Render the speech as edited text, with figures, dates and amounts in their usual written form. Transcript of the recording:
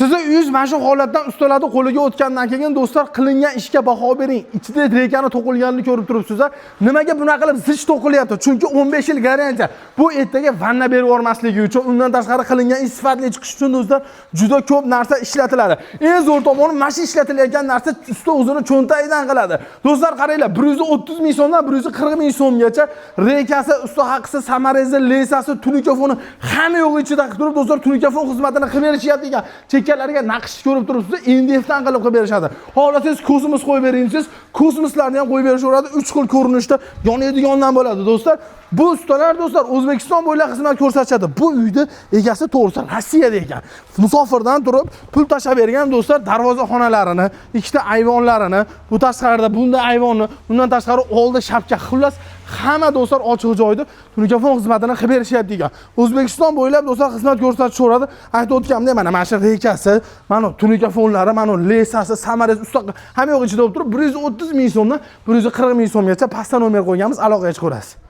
Sizni uyingiz mana shu holatdan ustalarni qo'liga o'tgandan keyin do'stlar qilingan ishga baho bering. Ichida rekani to'qilganini ko'rib turibsizlar. Nimaga bunaqa qilib zich to'qilyapti? Chunki 15 yil garantiya. Bu ertaga vanna berib yormasligi uchun, undan tashqari qilingan ish sifatli chiqish uchun do'stlar juda ko'p narsa ishlatiladi. Eng zo'r tomoni mana shu ishlatilayotgan narsa usta o'zini cho'ntagidan qiladi. Do'stlar qaranglar, 130 ming so'mdan 140 ming so'mgacha rekasi, usta haqisi, samarasi, lesasi, tunikafoni hamma yo'q ichida turib do'stlar tunikafon xizmatini qilib berishyapti ekan. Chekkalariga naqsh ko'rib turibsiz, NDFdan qilib berishadi. Xohlasangiz kosmos qo'yib beringsiz, kosmoslarni ham qo'yib berishaveradi. 3 xil ko'rinishda yonadigandan bo'ladi do'stlar. Bu ustalar do'stlar O'zbekiston bo'ylab xizmat ko'rsatadi. Bu uyni egasi to'g'risi Rossiyada ekan. Musofirdan turib pul tashab bergan do'stlar darvozaxonalarini, ikkita ayvonlarini, bu tashqarida bunday ayvonni, undan tashqari oldi shapka, xullas hamma do'stlar ochiq joyda tunikafon xizmatini qilib berishyapti ekan. O'zbekiston bo'ylab do'stlar xizmat ko'rsatishaveradi. Aytib o'tganimdek, mana shu rekasi, mana tunikafonlari, mana lesasi, samarasi, usta hamma yo'q ichida bo'lib turib 130 ming so'mdan 140 ming so'mgacha pastdan nomer qo'yganmiz, aloqaga chiqaverasiz.